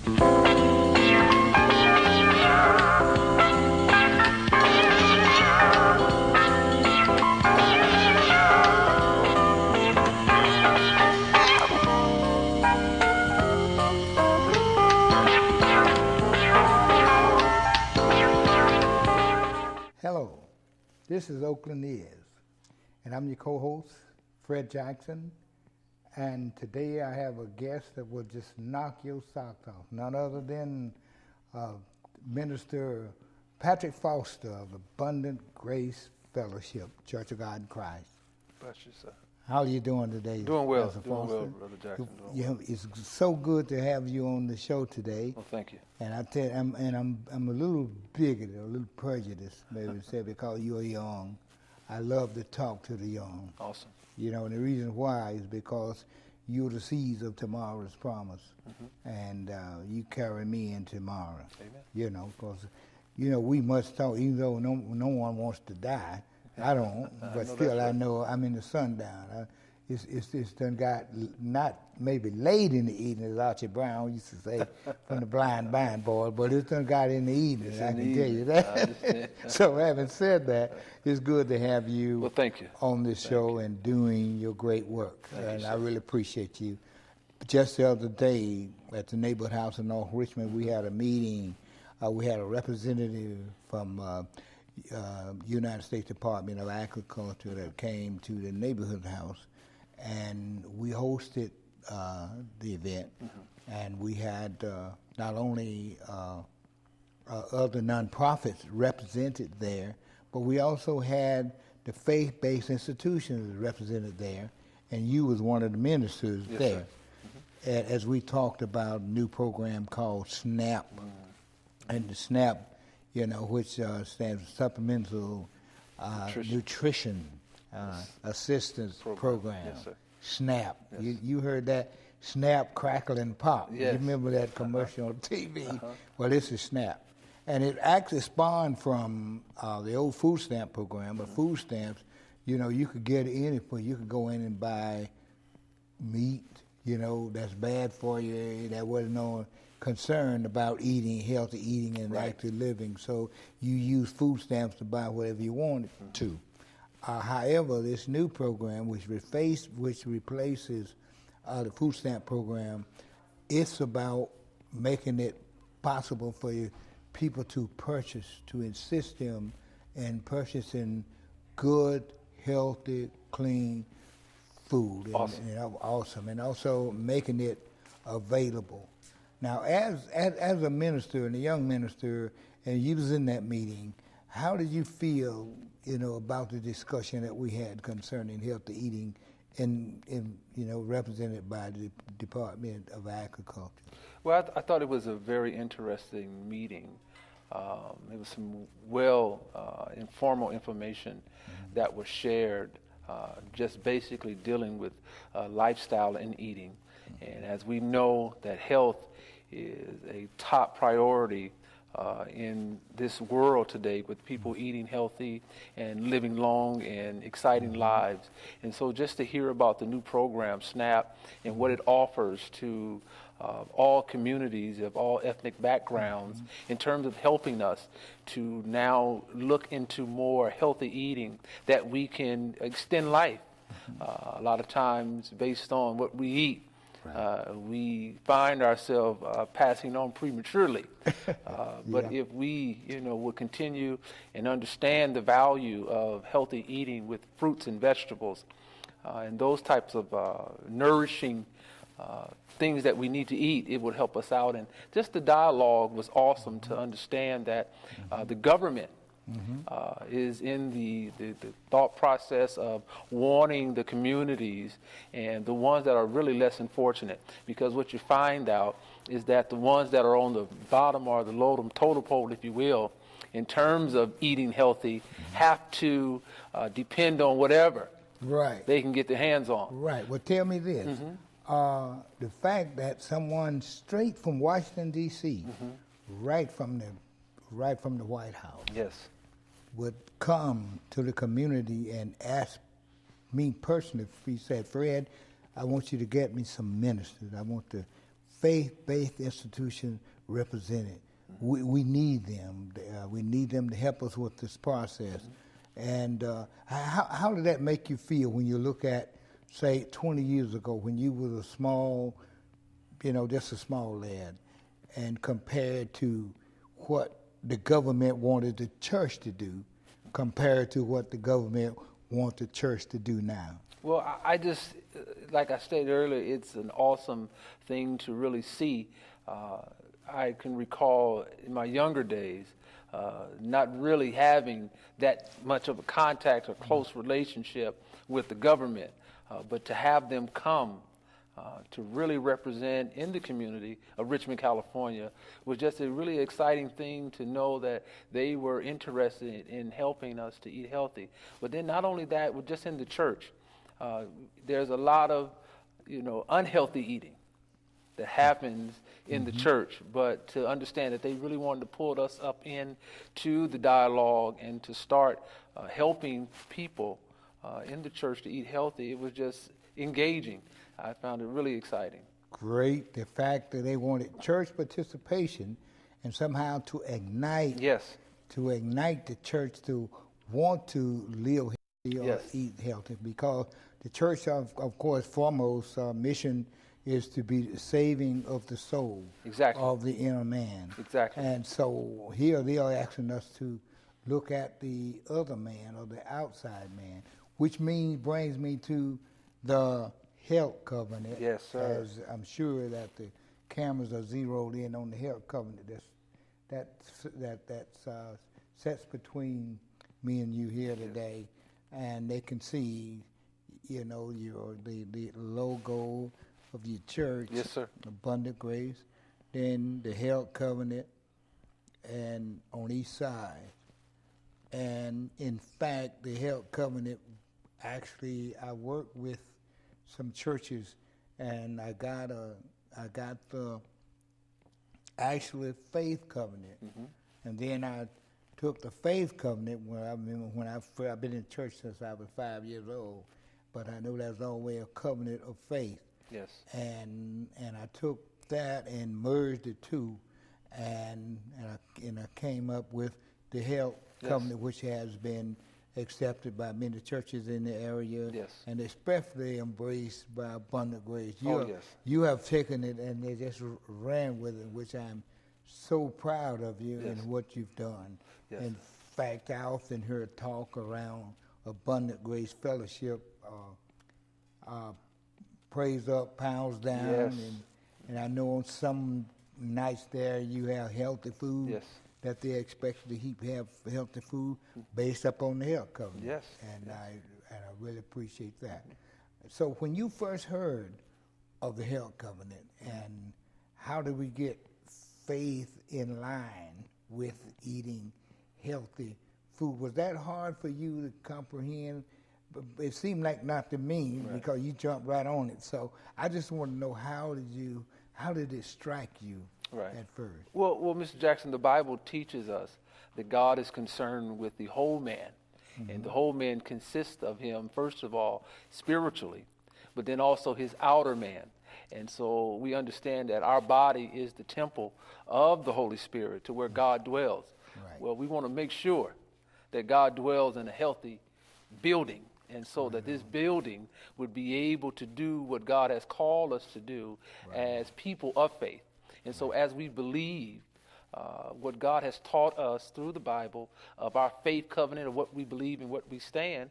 Hello, this is Oakland Is, and I'm your co-host, Fred Jackson, and today I have a guest that will just knock your socks off, none other than Minister Patrick Foster of Abundant Grace Fellowship, Church of God in Christ. Bless you, sir. How are you doing today? Doing well, Pastor Foster? Brother Jackson. Doing well. It's so good to have you on the show today. Well, thank you. And I tell you, I'm a little bigoted, a little prejudiced, maybe say, because you're young. I love to talk to the young. Awesome. You know, and the reason why is because you're the seeds of tomorrow's promise, and you carry me in tomorrow. Amen. You know, because we must talk, even though no one wants to die. I don't, but still I know I'm in the sundown. It's done got not maybe late in the evening, as Archie Brown used to say from the Blind Band Boy, but it's done got in the evening. I can tell you that. So having said that, it's good to have you. Well, thank you. On this show and doing your great work, and I really appreciate you. Just the other day at the neighborhood house in North Richmond, we had a meeting. We had a representative from United States Department of Agriculture that came to the neighborhood house, and we hosted the event, and we had not only other nonprofits represented there, but we also had the faith-based institutions represented there, and you was one of the ministers there. As we talked about a new program called SNAP, and the SNAP, which stands for Supplemental Nutrition Assistance Program. Yes, sir. SNAP. Yes. You heard that? Snap, crackle, and pop. Yes. You remember that commercial on TV? Well, this is SNAP. And it actually spawned from the old food stamp program, but food stamps, you could get anything. You could go in and buy meat, that's bad for you, that wasn't no concern about eating, healthy eating and active living. So you use food stamps to buy whatever you wanted to. However, this new program, which replaces the food stamp program, it's about making it possible for people to purchase, to insist them in purchasing good, healthy, clean food. Awesome. Awesome. And also making it available. Now, as a minister and a young minister, and you was in that meeting, how did you feel, about the discussion that we had concerning healthy eating, represented by the Department of Agriculture? Well, I thought it was a very interesting meeting. It was some informal information that was shared, just basically dealing with lifestyle and eating. And as we know that health is a top priority in this world today, with people eating healthy and living long and exciting lives. And so just to hear about the new program, SNAP, and what it offers to all communities of all ethnic backgrounds in terms of helping us to now look into more healthy eating, that we can extend life. A lot of times based on what we eat, we find ourselves passing on prematurely. But if we, will continue and understand the value of healthy eating with fruits and vegetables and those types of nourishing things that we need to eat, it would help us out. And just the dialogue was awesome to understand that the government is in the thought process of wanting the communities and the ones that are really less fortunate, because what you find out is that the ones that are on the bottom or the low totem pole, if you will, in terms of eating healthy, have to depend on whatever they can get their hands on. Right. Well, tell me this. The fact that someone straight from Washington, D.C., right from the White House, would come to the community and ask me personally, he said, Fred, I want you to get me some ministers. I want to faith-based institutions represented. We need them. We need them to help us with this process. And how did that make you feel when you look at, say, 20 years ago when you was a small, just a small lad, and compared to what the government wanted the church to do, compared to what the government wants the church to do now? Well, I just, like I stated earlier, it's an awesome thing to really see. I can recall in my younger days not really having that much of a contact or close relationship with the government, but to have them come to really represent in the community of Richmond, California, was just a really exciting thing to know that they were interested in helping us to eat healthy. But then not only that, but just in the church, there's a lot of, unhealthy eating that happens in the church, but to understand that they really wanted to pull us up into the dialogue and to start helping people in the church to eat healthy, it was just engaging. I found it really exciting. Great. The fact that they wanted church participation and somehow to ignite the church to want to live healthy or eat healthy, because the church, of course, foremost mission is to be the saving of the soul, of the inner man. Exactly. And so here they are asking us to look at the other man or the outside man, which brings me to the health covenant. Yes, sir. As I'm sure that the cameras are zeroed in on the health covenant that sets between me and you here today, and they can see, the logo of your church. Yes, sir. Abundant Grace, then the health covenant, and on each side. And in fact, the health covenant, actually, I work with some churches, and I got the actual faith covenant, and then I took the faith covenant when I've been in church since I was 5 years old, but I know there's always a covenant of faith. Yes. And I took that and merged the two, and I came up with the health covenant, which has been accepted by many churches in the area, and especially embraced by Abundant Grace. You have taken it and they just ran with it, which I'm so proud of you and what you've done. Yes. In fact, I often hear talk around Abundant Grace Fellowship, praise up, pounds down, and I know on some nights there you have healthy food. Yes. That they expect to have healthy food based upon the health covenant. Yes. And I really appreciate that. So when you first heard of the health covenant, and how do we get faith in line with eating healthy food, was that hard for you to comprehend? It seemed like not to me, because you jumped right on it. So I just want to know, how did it strike you? At first. Well, Mr. Jackson, the Bible teaches us that God is concerned with the whole man, and the whole man consists of him, first of all, spiritually, but then also his outer man. And so we understand that our body is the temple of the Holy Spirit, to where God dwells. Right. Well, we want to make sure that God dwells in a healthy building, and so that this building would be able to do what God has called us to do as people of faith. And so as we believe what God has taught us through the Bible of our faith covenant, of what we believe and what we stand,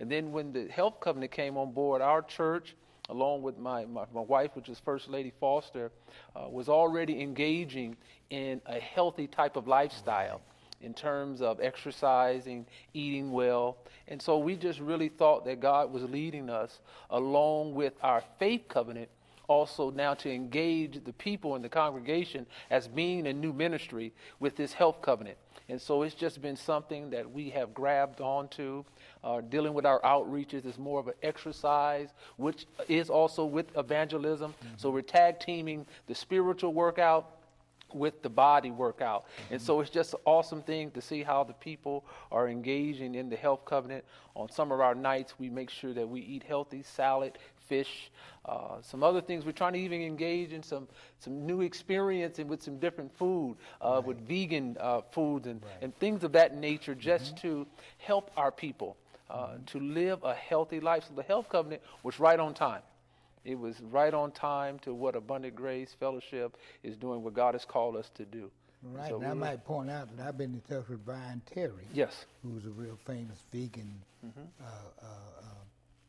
and then when the health covenant came on board, our church, along with my wife, which is First Lady Foster, was already engaging in a healthy type of lifestyle in terms of exercising, eating well. And so we just really thought that God was leading us, along with our faith covenant, also now to engage the people in the congregation as being a new ministry with this health covenant. And so it's just been something that we have grabbed onto. Dealing with our outreaches is more of an exercise, which is also with evangelism. So we're tag teaming the spiritual workout with the body workout. And so it's just an awesome thing to see how the people are engaging in the health covenant. On some of our nights, we make sure that we eat healthy salad, fish, some other things. We're trying to even engage in some new experience and with some different food, with vegan foods and things of that nature, just to help our people to live a healthy life. So the health covenant was right on time. It was right on time to what Abundant Grace Fellowship is doing, what God has called us to do. Right, and I might point out that I've been in touch with Brian Terry. Yes. Who's a real famous vegan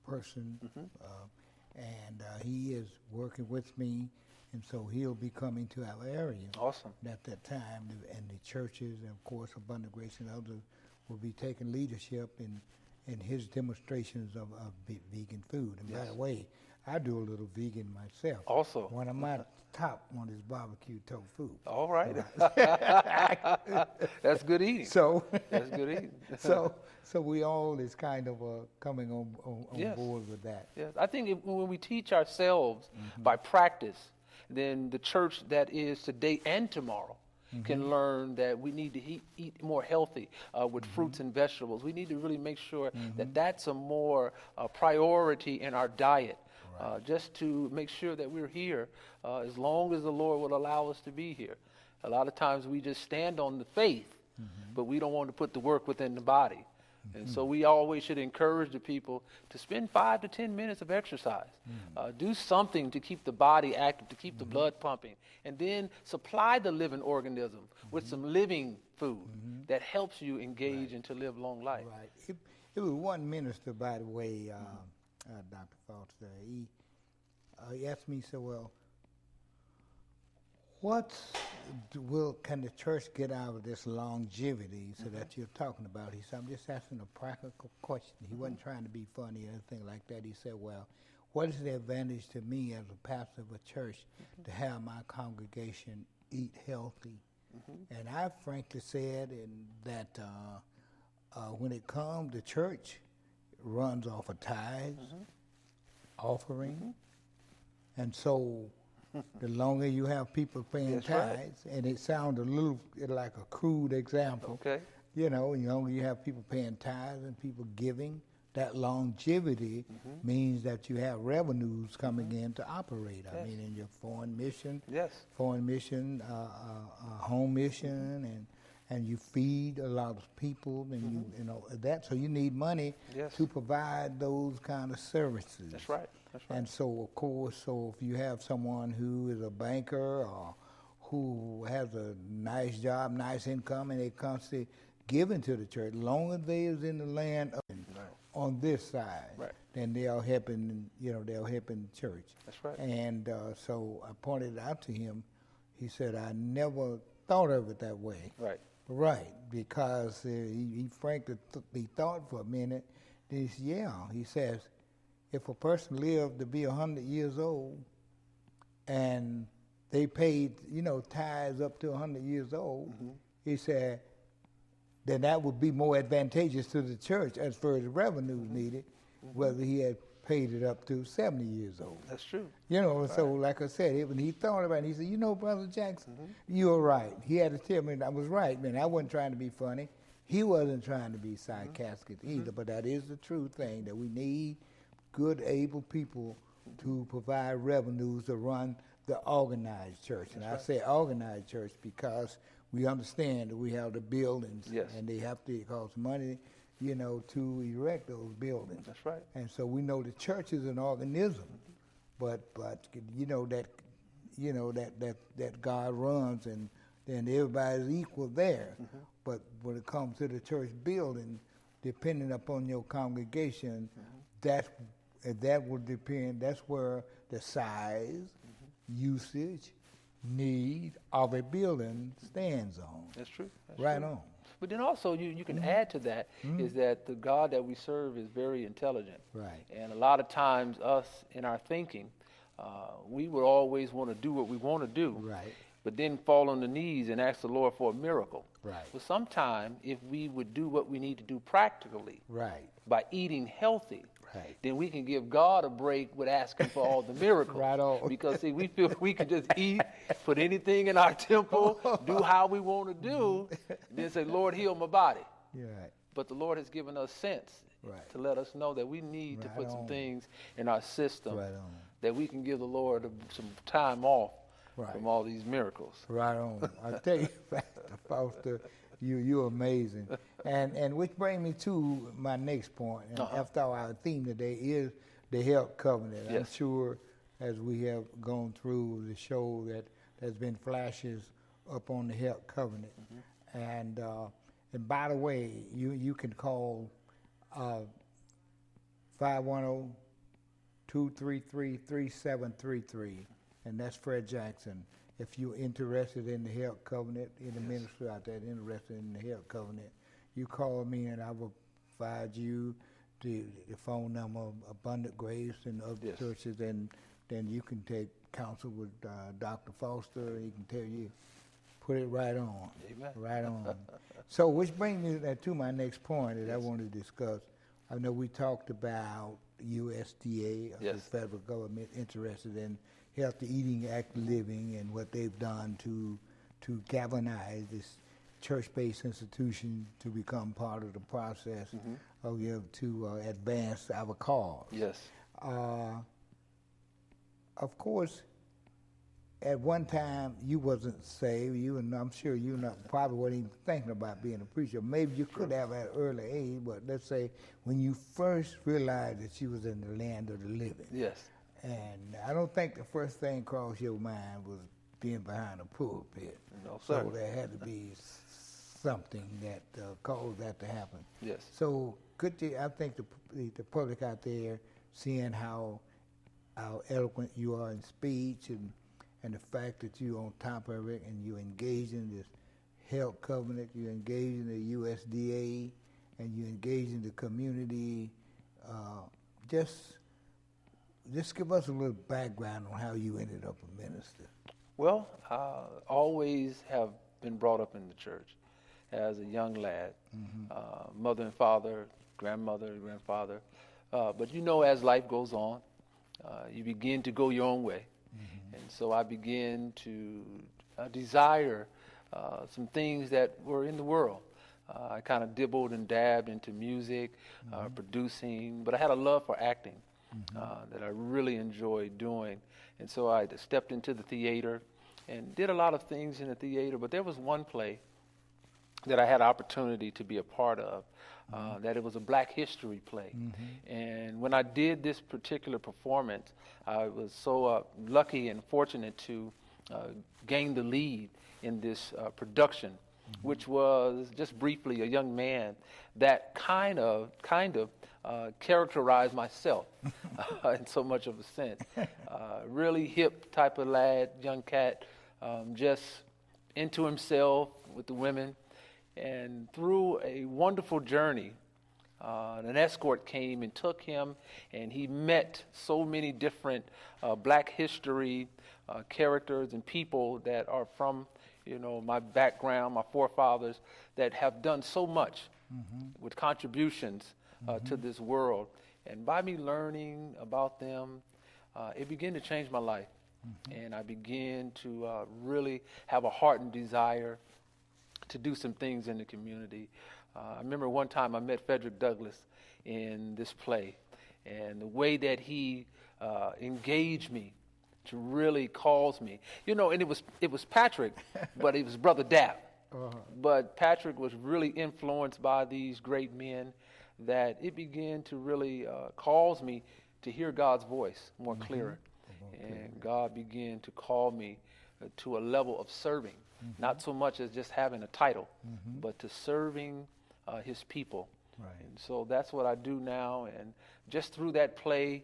person, and he is working with me, and so he'll be coming to our area. Awesome. At that time, and the churches, and of course Abundant Grace and others will be taking leadership in his demonstrations of vegan food. And by the way, I do a little vegan myself. Also. One of my top one is barbecue tofu. All right. That's good eating. So that's good eating. so we all is kind of coming on board with that. Yes, I think when we teach ourselves by practice, then the church that is today and tomorrow can learn that we need to eat more healthy with fruits and vegetables. We need to really make sure that that's a more priority in our diet. Just to make sure that we're here as long as the Lord will allow us to be here. A lot of times we just stand on the faith, but we don't want to put the work within the body. And so we always should encourage the people to spend 5 to 10 minutes of exercise. Do something to keep the body active, to keep the blood pumping, and then supply the living organism with some living food that helps you engage and to live long life. Right. It was one minister, by the way, Dr. Foster, he asked me, he said, well, can the church get out of this longevity that you're talking about? He said, I'm just asking a practical question. He wasn't trying to be funny or anything like that. He said, well, what is the advantage to me as a pastor of a church to have my congregation eat healthy? And I frankly said that when it comes to church, runs off of tithes, offering, and so the longer you have people paying tithes, and it sounds a little like a crude example, you know, the longer you have people paying tithes and people giving, that longevity means that you have revenues coming in to operate. I mean, in your foreign mission, home mission, and you feed a lot of people, and you know that. So you need money to provide those kind of services. That's right. And so, of course, if you have someone who is a banker or who has a nice job, nice income, and they constantly giving to the church, long as they is in the land on this side, then they are helping. You know, they're helping the church. That's right. And so I pointed out to him. He said, I never thought of it that way. Right, because he frankly he thought for a minute. Then he said, he says, if a person lived to be 100 years old and they paid, you know, tithes up to 100 years old, he said, then that would be more advantageous to the church as far as revenues needed, whether he had paid it up to 70 years old. That's true. You know, so like I said, when he thought about it, he said, you know, Brother Jackson, you were right. He had to tell me I was right, man. I wasn't trying to be funny. He wasn't trying to be sarcastic either, but that is the true thing, that we need good, able people to provide revenues to run the organized church. And I say organized church because we understand that we have the buildings, and they have to cost money, you know, to erect those buildings. That's right. And so we know the church is an organism, but you know that God runs, and then everybody's equal there. But when it comes to the church building, depending upon your congregation, that will depend. That's where the size, usage, need of a building stands on. That's true. That's right true. on. But then also you can add to that is that the God that we serve is very intelligent. Right. And a lot of times us in our thinking, we would always want to do what we want to do. Right. But then fall on the knees and ask the Lord for a miracle. Right. But sometime if we would do what we need to do practically, by eating healthy, then we can give God a break with asking for all the miracles. Right on. Because see, we feel we can just eat, put anything in our temple, do how we want to do, then say, Lord, heal my body. Right. But the Lord has given us sense Right. to let us know that we need to Right put some on. things in our system Right on. that we can give the Lord some time off Right. from all these miracles. Right on. I tell you, Pastor Foster, you're amazing. And which brings me to my next point. And after all, our theme today is the health covenant. Yes. I'm sure as we have gone through the show that there's been flashes up on the health covenant. And by the way, you can call 510-233-3733, and that's Fred Jackson. If you're interested in the health covenant, in the ministry out there interested in the health covenant, you call me and I will provide you the phone number of Abundant Grace and other churches, and then you can take counsel with Dr. Foster. He can tell you, put it right on. Amen. Right on. So which brings me to my next point that I want to discuss. I know we talked about USDA, the federal government, interested in healthy eating, active living, and what they've done to galvanize this church-based institution to become part of the process to advance our cause. Yes. Of course, at one time you wasn't saved. I'm sure you probably wasn't even thinking about being a preacher. Maybe you could have at an early age, but let's say when you first realized that you was in the land of the living. Yes. And I don't think the first thing crossed your mind was being behind a pulpit. No, sir. So there had to be something that caused that to happen. Yes. So I think the public out there seeing how eloquent you are in speech and the fact that you're on top of it and you engage in this health covenant, you engage in the USDA, and you engage in the community. Just give us a little background on how you ended up a minister. Well, I always have been brought up in the church as a young lad. Mother and father, grandmother and grandfather. But as life goes on, you begin to go your own way. And so I began to desire some things that were in the world. I kind of dibbled and dabbed into music, producing, but I had a love for acting that I really enjoyed doing. And so I stepped into the theater and did a lot of things in the theater, but there was one play that I had opportunity to be a part of, that it was a Black history play. And when I did this particular performance, I was so lucky and fortunate to gain the lead in this production, which was just briefly a young man that kind of characterized myself in so much of a sense. Really hip type of lad, young cat, just into himself with the women. And through a wonderful journey, an escort came and took him, and he met so many different Black history characters and people that are from, my background, my forefathers, that have done so much with contributions to this world. And by me learning about them, it began to change my life. And I began to really have a heart and desire to do some things in the community. I remember one time I met Frederick Douglass in this play, and the way that he engaged me to really cause me, and it was Patrick, but it was Brother Dap. But Patrick was really influenced by these great men that it began to really cause me to hear God's voice more clearer. And God began to call me to a level of serving. Not so much as just having a title, but to serving his people. Right. And so that's what I do now. And just through that play,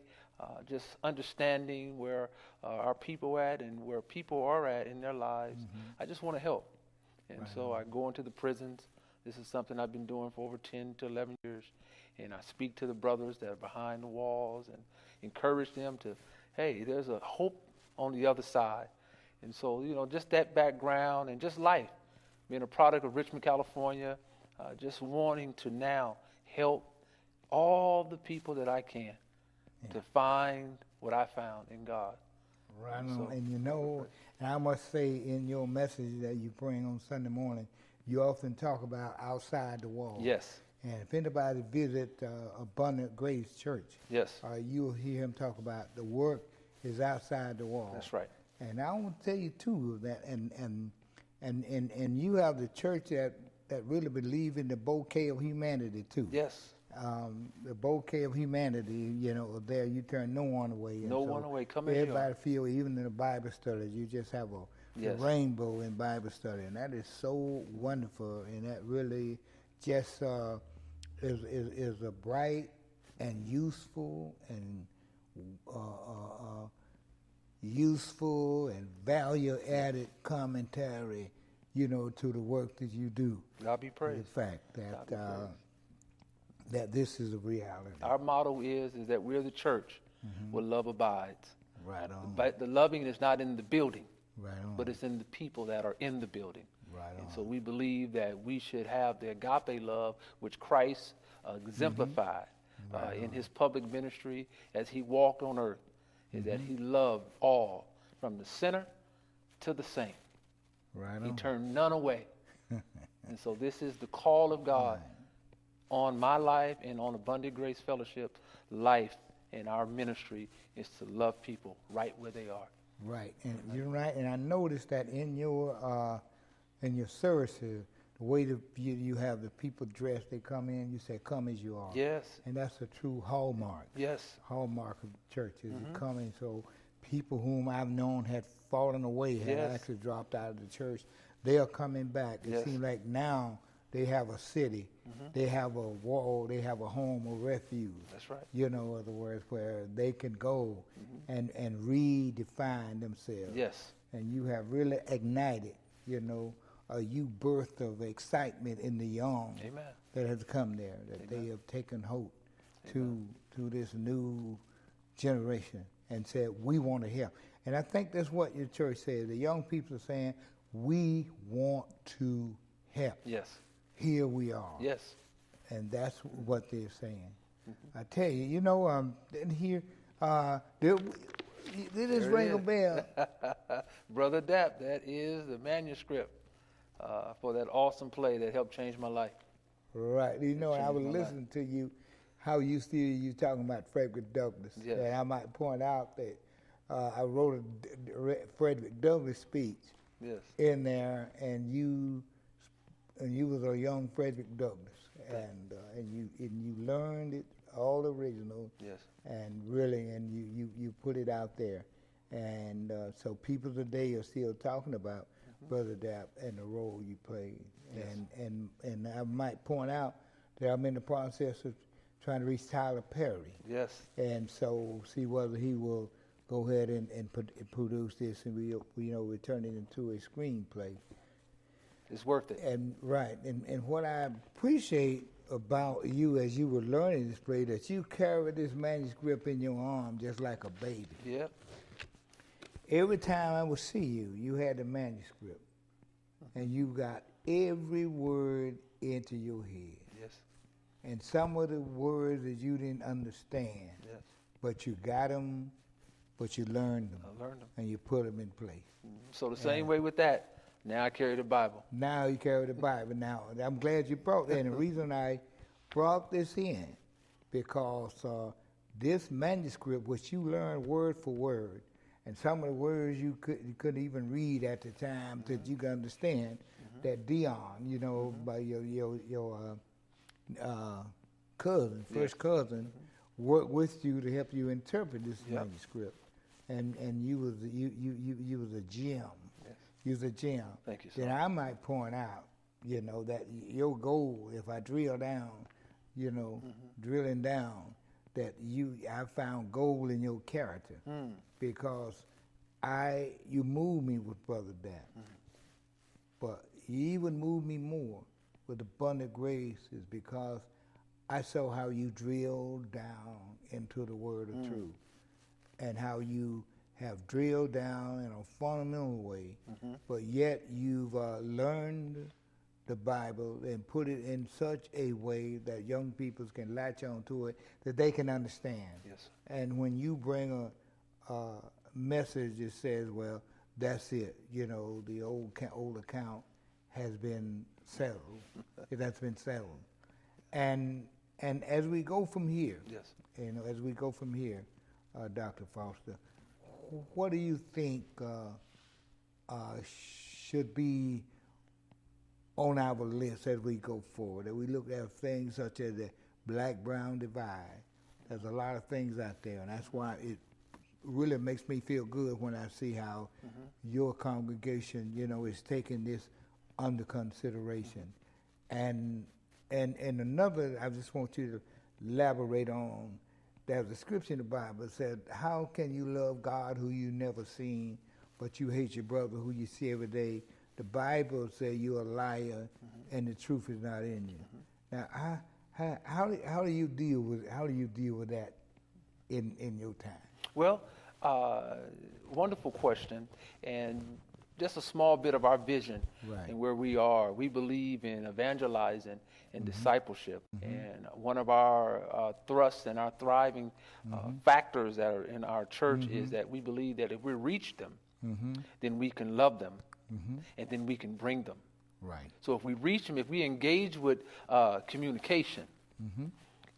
just understanding where our people are at and where people are at in their lives, I just want to help. And so I go into the prisons. This is something I've been doing for over 10 to 11 years. And I speak to the brothers that are behind the walls and encourage them to, hey, there's a hope on the other side. And so, just that background and just life, being a product of Richmond, California, just wanting to now help all the people that I can to find what I found in God. Right on. And and I must say in your message that you bring on Sunday morning, you often talk about outside the wall. Yes. And if anybody visit Abundant Grace Church, Yes. you'll hear him talk about the work is outside the wall. That's right. And I want to tell you too that, and you have the church that really believe in the bouquet of humanity too. Yes. The bouquet of humanity, there you turn no one away. No one away. Come as you are. Everybody feel, even in the Bible studies, you just have a Yes. rainbow in Bible study, and that is so wonderful, and that really just is a bright and useful and value-added commentary, to the work that you do. God be praised. The fact that this is a reality. Our motto is that we're the church where love abides. Right on. But the loving is not in the building, Right on. but it's in the people that are in the building. Right And on. so we believe that we should have the agape love which Christ exemplified in his public ministry as he walked on earth, is that he loved all, from the sinner to the saint. Right He on. turned none away. And so this is the call of God on my life and on Abundant Grace Fellowship life, and our ministry is to love people right where they are. Right, and you're right. And I noticed that in your services, the way that you have the people dressed, they come in. You say, "Come as you are." Yes. And that's a true hallmark. Yes. Hallmark of churches coming. So people whom I've known had fallen away, had Yes. actually dropped out of the church, they are coming back. It Yes. seems like now they have a city, they have a wall, they have a home of refuge. That's right. In other words, where they can go and redefine themselves. Yes. And you have really ignited, a youth birth of excitement in the young Amen. that has come there, that they have taken hope to this new generation and said, we want to help. And I think that's what your church says. The young people are saying, we want to help. Yes. Here we are. Yes. And that's what they're saying. I tell you, in here, did this ring a bell? Brother Dap, that is the manuscript for that awesome play that helped change my life. Right. I was my life. listening to you, how you talking about Frederick Douglass. Yes. And I might point out that I wrote a Frederick Douglass speech Yes. in there, and you was a young Frederick Douglass, and you learned it all original. Yes. And really, and you put it out there, and so people today are still talking about Brother Dap and the role you played. Yes. And I might point out that I'm in the process of trying to reach Tyler Perry. Yes. And so see whether he will go ahead and produce this, and we turn it into a screenplay. It's worth it. And right, and what I appreciate about you as you were learning this play, that you carried this manuscript in your arm just like a baby. Yep. Every time I would see you, you had the manuscript, and you got every word into your head. Yes. And some of the words that you didn't understand, Yes. but you got them, but you learned them. I learned them. And you put them in place. So the same way with that, now I carry the Bible. Now you carry the Bible. Now, I'm glad you brought that. And the reason I brought this in, because this manuscript, which you learned word for word, and some of the words you couldn't even read at the time that you could understand, that Dion, by your cousin, first cousin, worked with you to help you interpret this manuscript. And you was a gem. Yes. You was a gem. Thank you, sir. Then I might point out, that your goal, if I drill down, drilling down, that I found gold in your character, because you moved me with Brother Dap. But you even moved me more with Abundant Grace is because I saw how you drilled down into the word of truth, and how you have drilled down in a fundamental way, but yet you've learned the Bible and put it in such a way that young people can latch on to it, that they can understand. Yes. And when you bring a message that says, well, that's it, the old account has been settled. That's been settled. And as we go from here, Yes. as we go from here, Dr. Foster, what do you think should be on our list as we go forward? That we look at things such as the black-brown divide. There's a lot of things out there, and that's why it really makes me feel good when I see how your congregation, is taking this under consideration. And another, I just want you to elaborate on, there's a scripture in the Bible that said, how can you love God who you never seen, but you hate your brother who you see every day? The Bible says you're a liar and the truth is not in you. Now, how do you deal with that in your time? Well, wonderful question, and just a small bit of our vision and where we are. We believe in evangelizing and discipleship, and one of our thrusts and our thriving factors that are in our church is that we believe that if we reach them, then we can love them, and then we can bring them. Right. So if we reach them, if we engage with communication,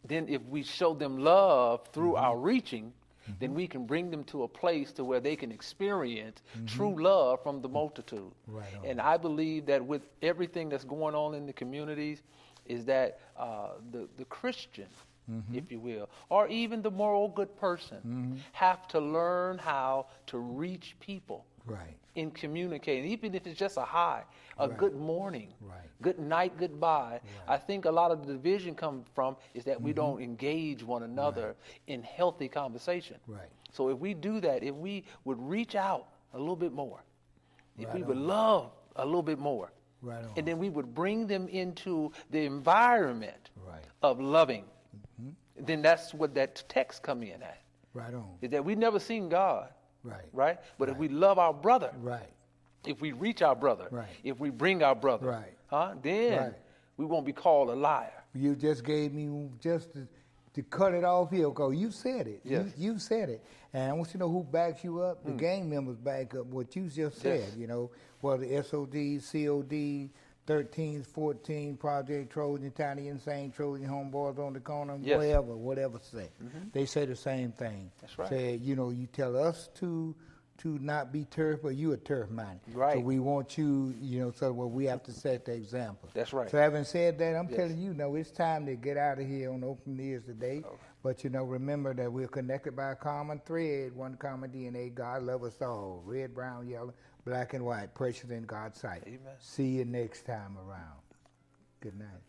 then if we show them love through our reaching, then we can bring them to a place to where they can experience true love from the multitude. Right on. And I believe that with everything that's going on in the communities, is that the Christian, if you will, or even the moral good person, have to learn how to reach people. Right. In communicating, even if it's just a hi, a good morning, good night, goodbye. I think a lot of the division comes from is that we don't engage one another in healthy conversation. Right. So if we do that, if we would reach out a little bit more, if we would on. love a little bit more, Right on. and then we would bring them into the environment of loving, then that's what that text come in at. Right on. Is that we've never seen God. Right. But if we love our brother, Right. if we reach our brother, if we bring our brother, then we won't be called a liar. You just gave me just to cut it off here, because you said it. Yes. You said it. And I want you to know who backs you up. The gang members back up what you just said, Well, the S.O.G.I.C, C.O.G.I.C, 13s, 14, Project Trojan, Tiny Insane, Trojan Homeboys on the corner, whatever say. They say the same thing. That's right. Say, you tell us to not be turf, but you a turf minded. Right. So we want you, so we have to set the example. That's right. So having said that, I'm telling you, it's time to get out of here on Open Ears today. Okay. But, remember that we're connected by a common thread, one common DNA. God love us all. Red, brown, yellow, black, and white, precious in God's sight. Amen. See you next time around. Good night.